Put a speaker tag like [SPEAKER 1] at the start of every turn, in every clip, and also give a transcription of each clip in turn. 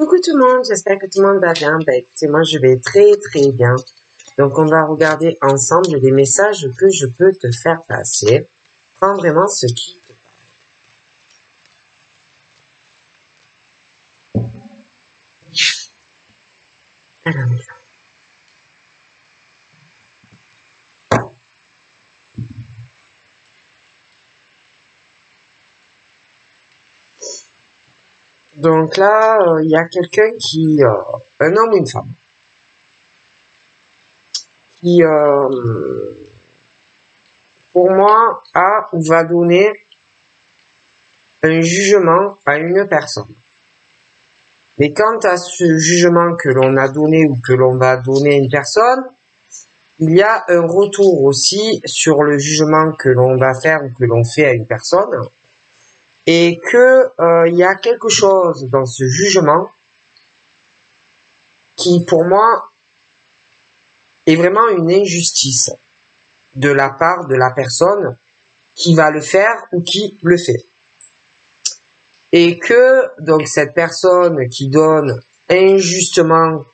[SPEAKER 1] Coucou tout le monde, j'espère que tout le monde va bien. Écoutez, moi je vais très bien. Donc on va regarder ensemble les messages que je peux te faire passer. Prends vraiment ce qui te parle. Alors on y va. Donc là, il y a quelqu'un qui, un homme ou une femme, qui, pour moi, a ou va donner un jugement à une personne. Mais quant à ce jugement que l'on a donné ou que l'on va donner à une personne, il y a un retour aussi sur le jugement que l'on va faire ou que l'on fait à une personne. Et que il y a quelque chose dans ce jugement qui, pour moi, est vraiment une injustice de la part de la personne qui va le faire ou qui le fait. Et que, donc, cette personne qui donne injustement,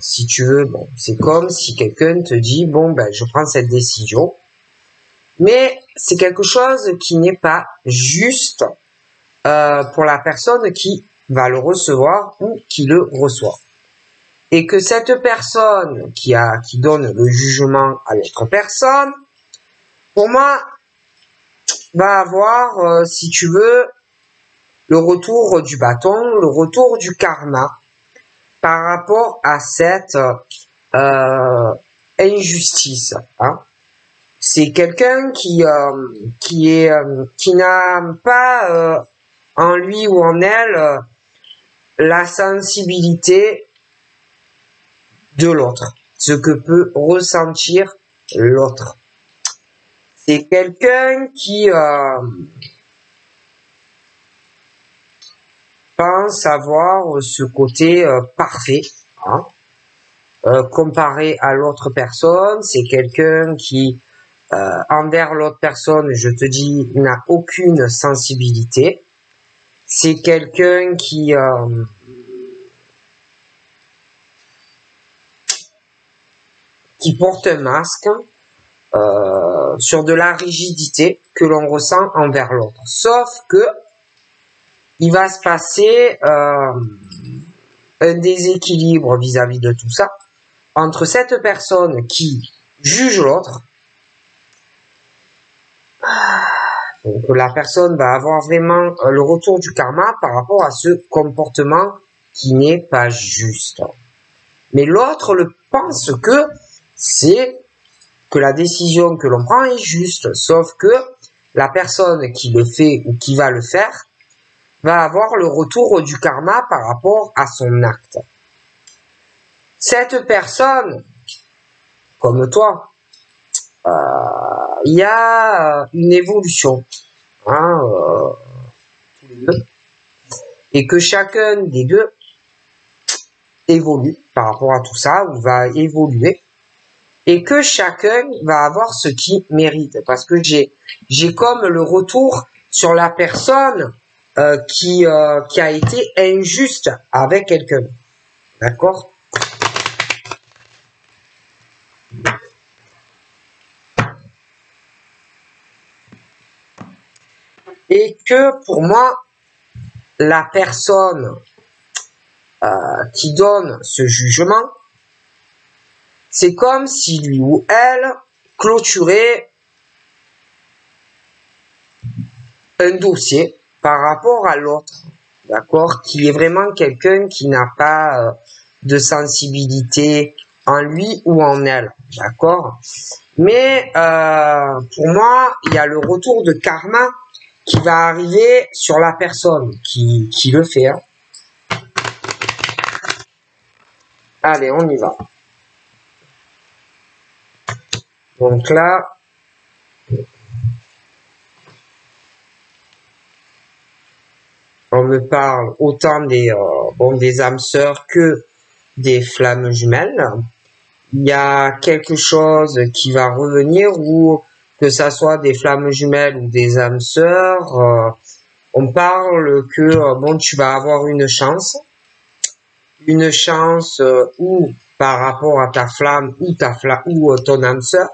[SPEAKER 1] si tu veux, bon, c'est comme si quelqu'un te dit, bon, ben, je prends cette décision, mais c'est quelque chose qui n'est pas juste pour la personne qui va le recevoir ou qui le reçoit. Et que cette personne qui donne le jugement à l'autre personne, pour moi, va avoir, si tu veux, le retour du bâton, le retour du karma par rapport à cette injustice. Hein. C'est quelqu'un qui n'a pas en lui ou en elle la sensibilité de l'autre, ce que peut ressentir l'autre. C'est quelqu'un qui pense avoir ce côté parfait, hein, comparé à l'autre personne. C'est quelqu'un qui, envers l'autre personne, je te dis, n'a aucune sensibilité. C'est quelqu'un qui porte un masque sur de la rigidité que l'on ressent envers l'autre. Sauf que il va se passer un déséquilibre vis-à-vis de tout ça entre cette personne qui juge l'autre. Donc la personne va avoir vraiment le retour du karma par rapport à ce comportement qui n'est pas juste. Mais l'autre le pense que la décision que l'on prend est juste, sauf que la personne qui le fait ou qui va le faire va avoir le retour du karma par rapport à son acte. Cette personne, comme toi, il y a une évolution, hein, tous les deux, et que chacun des deux évolue par rapport à tout ça, ou va évoluer, et que chacun va avoir ce qu'il mérite, parce que j'ai comme le retour sur la personne qui a été injuste avec quelqu'un, d'accord? Et que pour moi, la personne qui donne ce jugement, c'est comme si lui ou elle clôturait un dossier par rapport à l'autre, d'accord, qui est vraiment quelqu'un qui n'a pas de sensibilité en lui ou en elle, d'accord. Mais pour moi, il y a le retour de karma qui va arriver sur la personne qui le fait. Hein. Allez, on y va. Donc là, on me parle autant des âmes sœurs que des flammes jumelles. Il y a quelque chose qui va revenir, ou que ça soit des flammes jumelles ou des âmes sœurs, On parle que bon, tu vas avoir une chance ou par rapport à ta flamme ou ton âme sœur,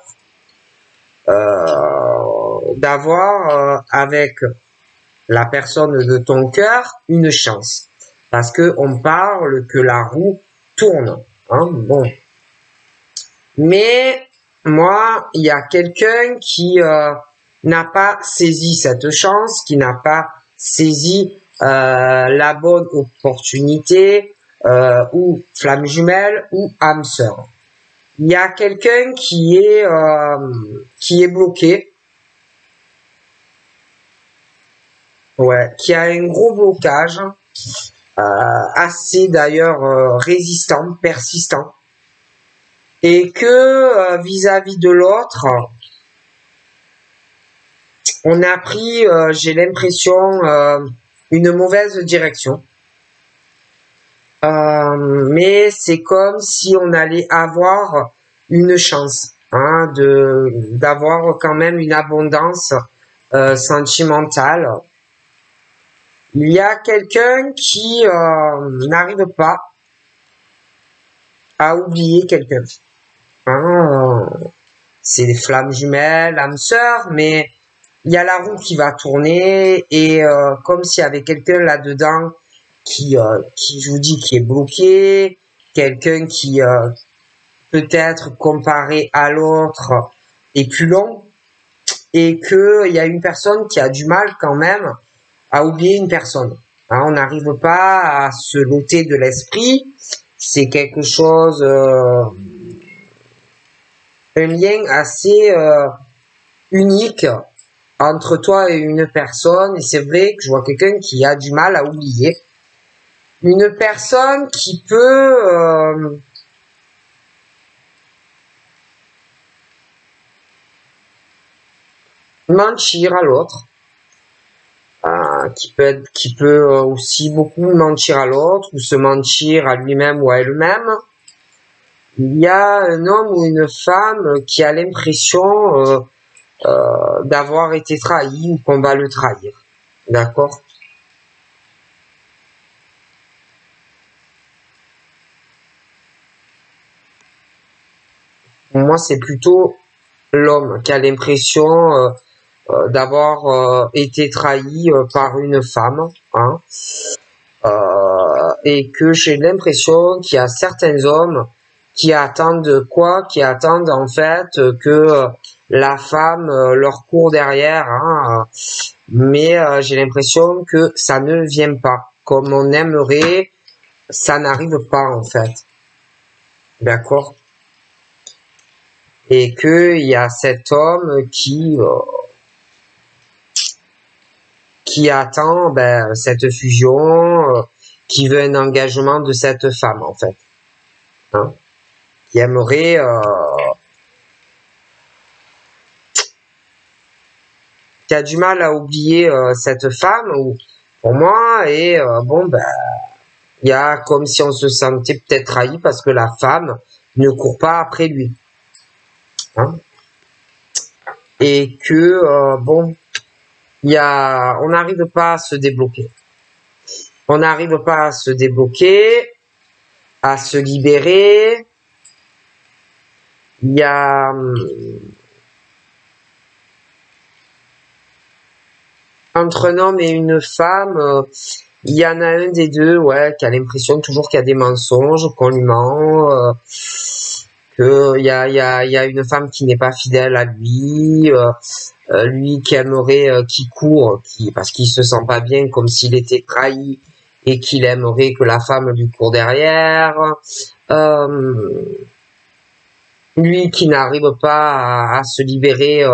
[SPEAKER 1] d'avoir avec la personne de ton cœur une chance, parce que on parle que la roue tourne, hein, bon. Mais moi, il y a quelqu'un qui n'a pas saisi cette chance, qui n'a pas saisi la bonne opportunité, ou flamme jumelle ou âme sœur. Il y a quelqu'un qui est bloqué, ouais, qui a un gros blocage, assez d'ailleurs résistant, persistant, et que vis-à-vis de l'autre, on a pris, j'ai l'impression, une mauvaise direction. Mais c'est comme si on allait avoir une chance, hein, d'avoir quand même une abondance sentimentale. Il y a quelqu'un qui n'arrive pas à oublier quelqu'un. Hein, c'est des flammes jumelles, âme sœur, mais il y a la roue qui va tourner et comme s'il y avait quelqu'un là-dedans qui, je vous dis, qui est bloqué, quelqu'un qui peut-être comparé à l'autre est plus long, et que il y a une personne qui a du mal quand même à oublier une personne. Hein, on n'arrive pas à se l'ôter de l'esprit. C'est quelque chose, un lien assez unique entre toi et une personne. Et c'est vrai que je vois quelqu'un qui a du mal à oublier. Une personne qui peut mentir à l'autre, qui peut aussi beaucoup mentir à l'autre ou se mentir à lui-même ou à elle-même. Il y a un homme ou une femme qui a l'impression d'avoir été trahi ou qu'on va le trahir. D'accord? Pour moi, c'est plutôt l'homme qui a l'impression d'avoir été trahi par une femme, hein, et que j'ai l'impression qu'il y a certains hommes qui attendent quoi? Qui attendent en fait que la femme leur court derrière, hein, mais j'ai l'impression que ça ne vient pas comme on aimerait, ça n'arrive pas en fait, d'accord? Et que il y a cet homme qui attend cette fusion, qui veut un engagement de cette femme en fait, hein, qui aimerait qui a du mal à oublier cette femme, ou pour moi, et bon il y a comme si on se sentait peut-être trahi parce que la femme ne court pas après lui, hein, et que bon, on n'arrive pas à se débloquer, on n'arrive pas à se débloquer, à se libérer. Il y a entre un homme et une femme, il y en a un des deux, ouais, qui a l'impression toujours qu'il y a des mensonges, qu'on lui ment, que il y a une femme qui n'est pas fidèle à lui, lui qui aimerait, qui court, parce qu'il se sent pas bien, comme s'il était trahi, et qu'il aimerait que la femme lui court derrière. Lui qui n'arrive pas à se libérer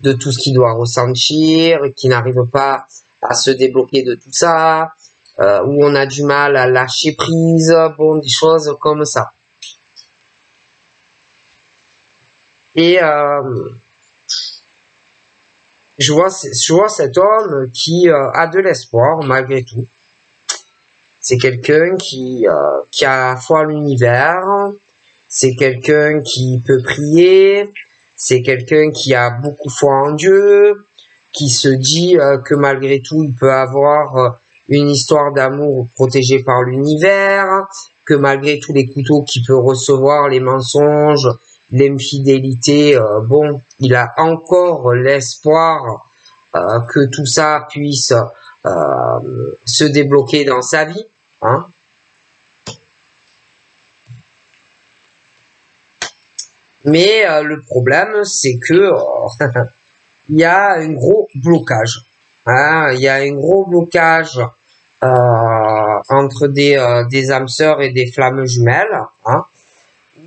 [SPEAKER 1] de tout ce qu'il doit ressentir, qui n'arrive pas à se débloquer de tout ça, où on a du mal à lâcher prise, bon, des choses comme ça. Et je vois cet homme qui a de l'espoir malgré tout. C'est quelqu'un qui a foi en l'univers, c'est quelqu'un qui peut prier, c'est quelqu'un qui a beaucoup foi en Dieu, qui se dit que malgré tout, il peut avoir une histoire d'amour protégée par l'univers, que malgré tous les couteaux qu'il peut recevoir, les mensonges, l'infidélité, bon, il a encore l'espoir que tout ça puisse se débloquer dans sa vie, hein. Mais le problème, c'est que il y a un gros blocage. Hein, il y a un gros blocage entre des âmes sœurs et des flammes jumelles. Hein.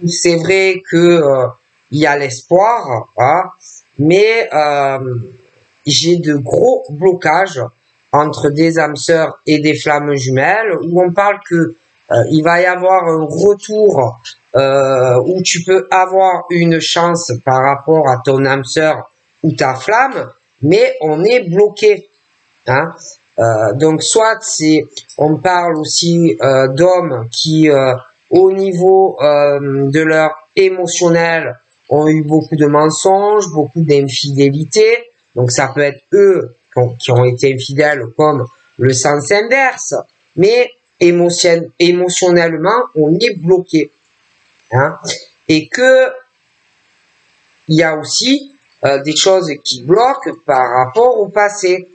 [SPEAKER 1] C'est vrai que il y a l'espoir, hein, mais j'ai de gros blocages entre des âmes sœurs et des flammes jumelles où on parle que il va y avoir un retour où tu peux avoir une chance par rapport à ton âme sœur ou ta flamme, mais on est bloqué. Hein. Donc soit on parle aussi d'hommes qui au niveau de leur émotionnel ont eu beaucoup de mensonges, beaucoup d'infidélité. Donc ça peut être eux qui ont été infidèles comme le sens inverse, mais émotionnellement on est bloqué. Hein. Et que il y a aussi des choses qui bloquent par rapport au passé,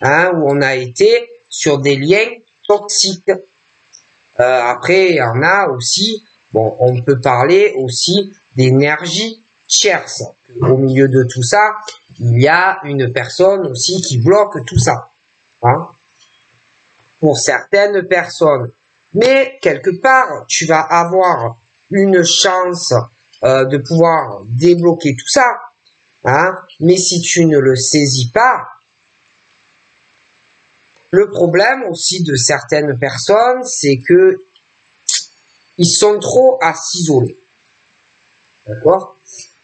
[SPEAKER 1] hein, où on a été sur des liens toxiques. Après, il y en a aussi, bon, on peut parler aussi d'énergie tierce. Au milieu de tout ça, il y a une personne aussi qui bloque tout ça, hein, pour certaines personnes. Mais quelque part, tu vas avoir une chance de pouvoir débloquer tout ça, hein, mais si tu ne le saisis pas, le problème aussi de certaines personnes, c'est que ils sont trop à s'isoler. D'accord?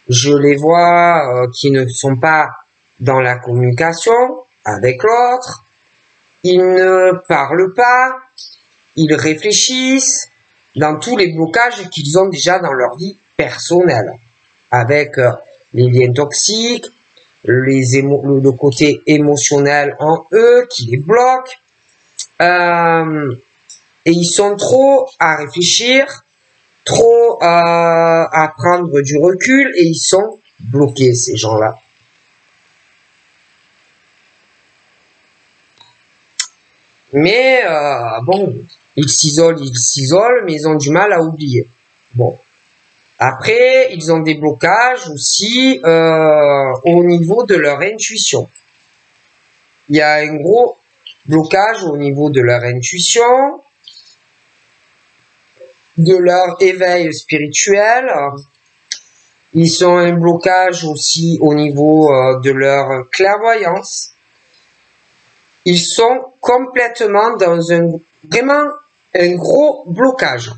[SPEAKER 1] Je les vois qui ne sont pas dans la communication avec l'autre, ils ne parlent pas, ils réfléchissent dans tous les blocages qu'ils ont déjà dans leur vie personnelle, avec les liens toxiques, le côté émotionnel en eux qui les bloque, et ils sont trop à réfléchir, trop à prendre du recul, et ils sont bloqués, ces gens-là. Mais bon, ils s'isolent, mais ils ont du mal à oublier. Bon. Après, ils ont des blocages aussi au niveau de leur intuition. Il y a un gros blocage au niveau de leur intuition, de leur éveil spirituel. Ils ont un blocage aussi au niveau de leur clairvoyance. Ils sont complètement dans vraiment un gros blocage.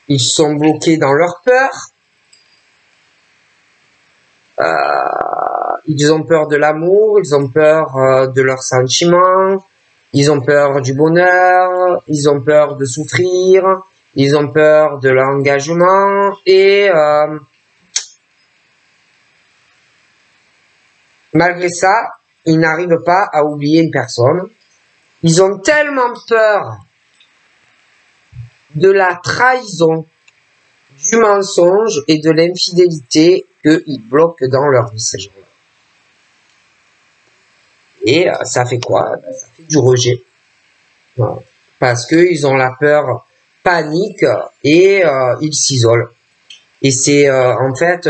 [SPEAKER 1] Ils sont bloqués dans leur peur. Ils ont peur de l'amour, ils ont peur de leurs sentiments, ils ont peur du bonheur, ils ont peur de souffrir, ils ont peur de l'engagement et malgré ça, ils n'arrivent pas à oublier une personne. Ils ont tellement peur de la trahison, du mensonge et de l'infidélité qu'ils bloquent dans leur vie, ces gens-là. Et ça fait quoi? Ça fait du rejet. Voilà. Parce qu'ils ont la peur panique et ils s'isolent. Et c'est en fait,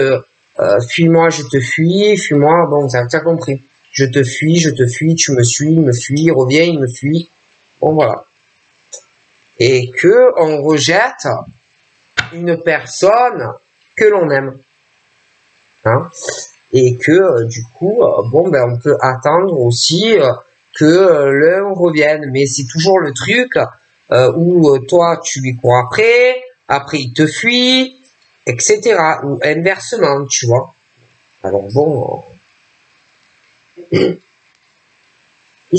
[SPEAKER 1] fuis-moi, je te fuis, fuis-moi, bon, ça as compris. Je te fuis, tu me suis, il me fuit, reviens, il me fuit. Bon, voilà. Et que on rejette une personne que l'on aime. Hein? Et que du coup, bon, ben, on peut attendre aussi que l'un revienne. Mais c'est toujours le truc où toi, tu lui cours après il te fuit, etc. Ou inversement, tu vois. Alors bon, ils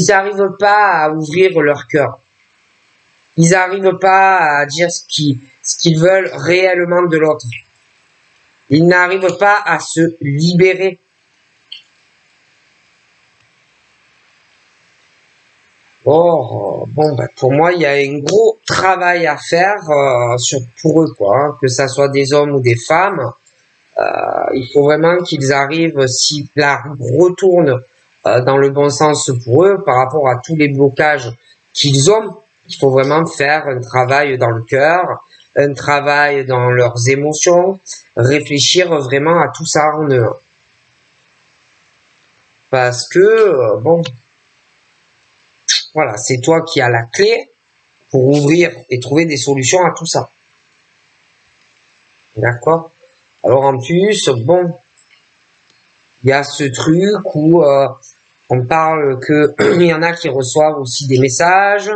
[SPEAKER 1] n'arrivent pas à ouvrir leur cœur. Ils n'arrivent pas à dire ce qu'ils veulent réellement de l'autre. Ils n'arrivent pas à se libérer. Or, bon, ben, pour moi, il y a un gros travail à faire pour eux, quoi, hein, que ça soit des hommes ou des femmes. Il faut vraiment qu'ils arrivent, si la roue retourne dans le bon sens pour eux, par rapport à tous les blocages qu'ils ont. Il faut vraiment faire un travail dans le cœur, un travail dans leurs émotions, réfléchir vraiment à tout ça en eux. Parce que, bon, voilà, c'est toi qui as la clé pour ouvrir et trouver des solutions à tout ça. D'accord? Alors en plus, bon, il y a ce truc où on parle que il y en a qui reçoivent aussi des messages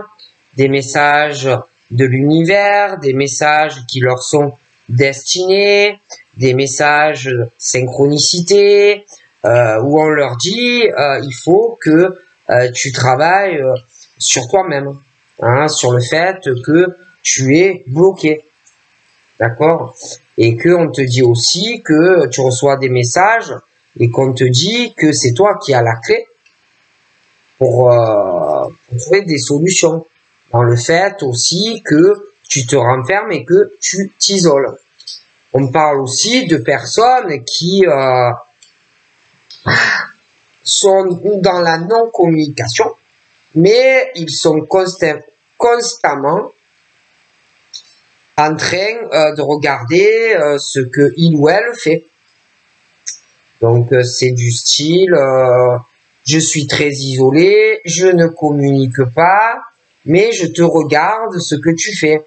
[SPEAKER 1] de l'univers, des messages qui leur sont destinés, des messages synchronicité, où on leur dit il faut que tu travailles sur toi-même, hein, sur le fait que tu es bloqué. D'accord? Et que on te dit aussi que tu reçois des messages et qu'on te dit que c'est toi qui as la clé pour trouver des solutions. Dans le fait aussi que tu te renfermes et que tu t'isoles. On parle aussi de personnes qui sont dans la non-communication, mais ils sont constamment en train de regarder ce que il ou elle fait. Donc c'est du style je suis très isolé, je ne communique pas, mais je te regarde ce que tu fais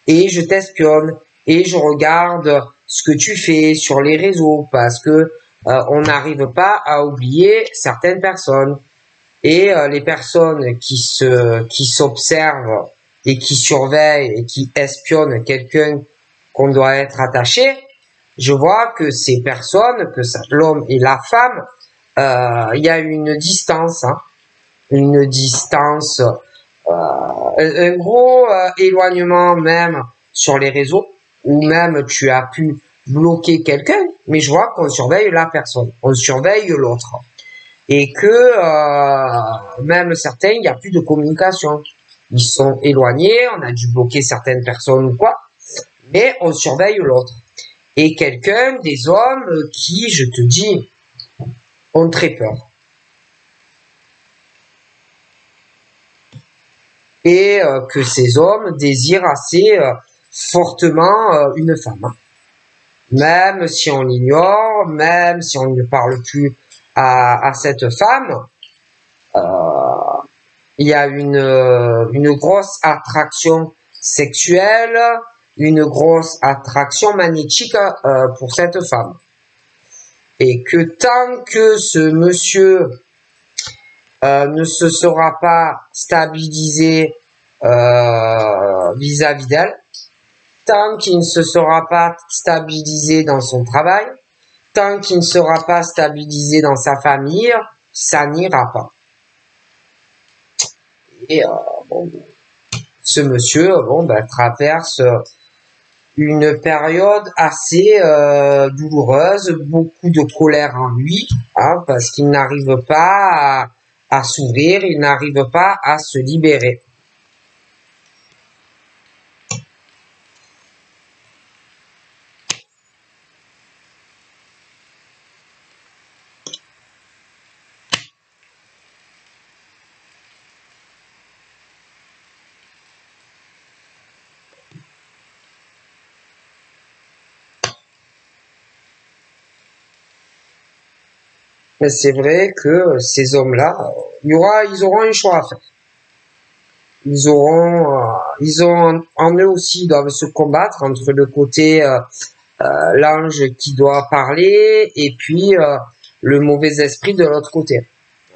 [SPEAKER 1] et je t'espionne et je regarde ce que tu fais sur les réseaux parce que on n'arrive pas à oublier certaines personnes et les personnes qui s'observent et qui surveillent et qui espionnent quelqu'un qu'on doit être attaché. Je vois que ces personnes, que l'homme et la femme, il y a une distance, hein, une distance, un gros éloignement même sur les réseaux, où même tu as pu bloquer quelqu'un, mais je vois qu'on surveille la personne, on surveille l'autre, et que même certains, il n'y a plus de communication, ils sont éloignés, on a dû bloquer certaines personnes ou quoi, mais on surveille l'autre. Et quelqu'un, des hommes qui, je te dis, ont très peur. Et que ces hommes désirent assez fortement une femme. Même si on l'ignore, même si on ne parle plus à cette femme, il y a une grosse attraction sexuelle, une grosse attraction magnétique pour cette femme. Et que tant que ce monsieur ne se sera pas stabilisé vis-à-vis d'elle, tant qu'il ne se sera pas stabilisé dans son travail, tant qu'il ne sera pas stabilisé dans sa famille, ça n'ira pas. Et bon, ce monsieur traverse une période assez douloureuse, beaucoup de colère en lui, hein, parce qu'il n'arrive pas à s'ouvrir, il n'arrive pas à se libérer. Mais c'est vrai que ces hommes-là, ils auront un choix à faire. Ils ont en eux aussi, ils doivent se combattre entre le côté l'ange qui doit parler et puis le mauvais esprit de l'autre côté,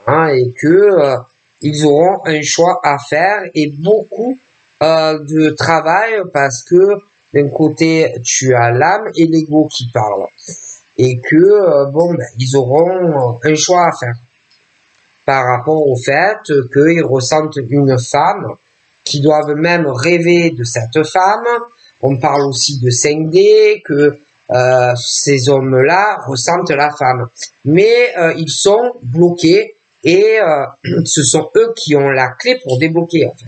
[SPEAKER 1] hein, et que ils auront un choix à faire et beaucoup de travail parce que d'un côté tu as l'âme et l'ego qui parlent et que ils auront un choix à faire par rapport au fait qu'ils ressentent une femme, qu'ils doivent même rêver de cette femme. On parle aussi de 5D, que ces hommes-là ressentent la femme. Mais ils sont bloqués et ce sont eux qui ont la clé pour débloquer en fait.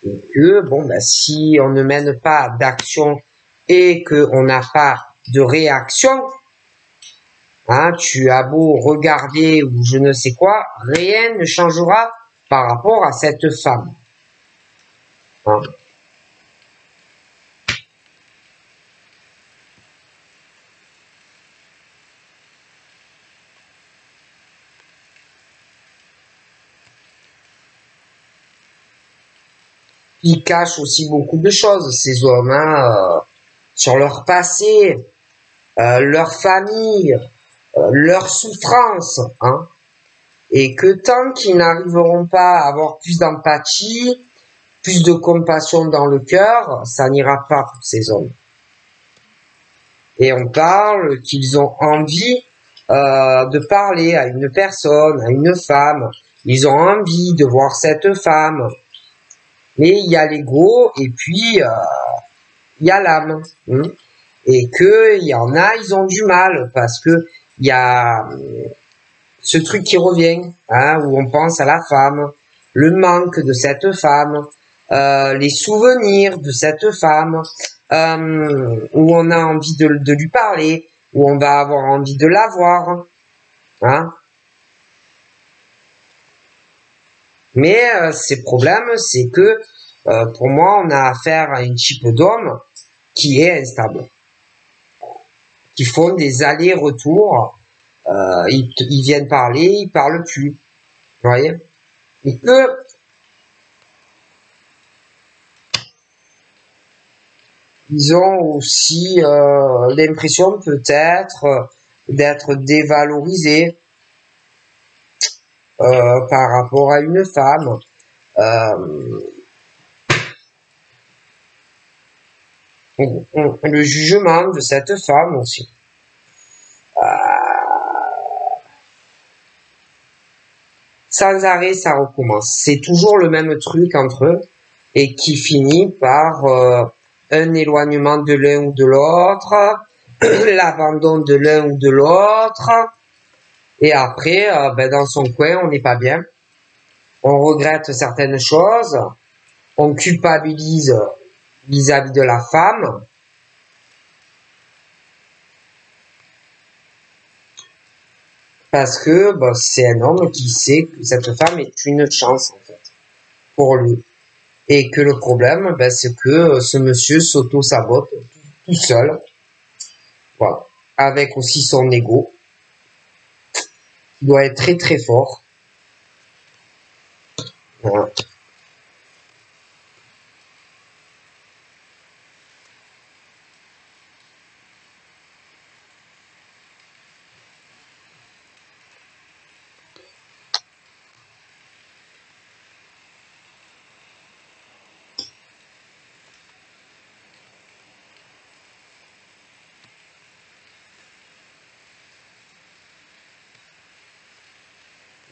[SPEAKER 1] Et que bon, ben, si on ne mène pas d'action et que on n'a pas de réaction, hein, tu as beau regarder ou je ne sais quoi, rien ne changera par rapport à cette femme. Hein. Ils cachent aussi beaucoup de choses, ces hommes, hein, sur leur passé, leur famille, leur souffrance, hein, et que tant qu'ils n'arriveront pas à avoir plus d'empathie, plus de compassion dans le cœur, ça n'ira pas pour ces hommes. Et on parle qu'ils ont envie de parler à une personne, à une femme, ils ont envie de voir cette femme, mais il y a l'ego et puis il y a l'âme, hein, et que il y en a, ils ont du mal parce que il y a ce truc qui revient, hein, où on pense à la femme, le manque de cette femme, les souvenirs de cette femme, où on a envie de lui parler, où on va avoir envie de la voir, hein. Mais ces problèmes, c'est que pour moi, on a affaire à un type d'homme qui est instable, qui font des allers-retours. Ils viennent parler, ils parlent plus, vous voyez. Et que ils ont aussi l'impression peut-être d'être dévalorisés par rapport à une femme. Le jugement de cette femme aussi. Sans arrêt, ça recommence. C'est toujours le même truc entre eux et qui finit par un éloignement de l'un ou de l'autre, l'abandon de l'un ou de l'autre, et après, ben, dans son coin, on n'est pas bien. On regrette certaines choses, on culpabilise vis-à-vis de la femme. Parce que ben, c'est un homme qui sait que cette femme est une chance, en fait, pour lui. Et que le problème, ben, c'est que ce monsieur s'auto-sabote tout seul. Voilà. Avec aussi son ego. Il doit être très très fort. Voilà.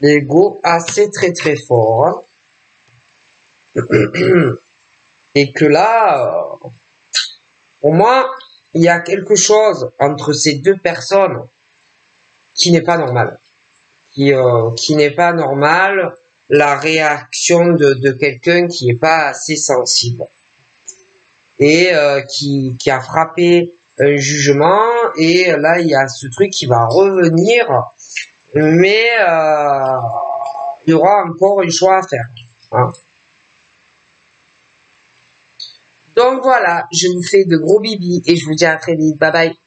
[SPEAKER 1] L'ego assez très très fort. Hein. Et que là, pour moi, il y a quelque chose entre ces deux personnes qui n'est pas normal. Qui n'est pas normal, la réaction de quelqu'un qui n'est pas assez sensible. Et qui a frappé un jugement, et là, il y a ce truc qui va revenir, mais il y aura encore un choix à faire. Hein. Donc voilà, je vous fais de gros bibis et je vous dis à très vite. Bye bye.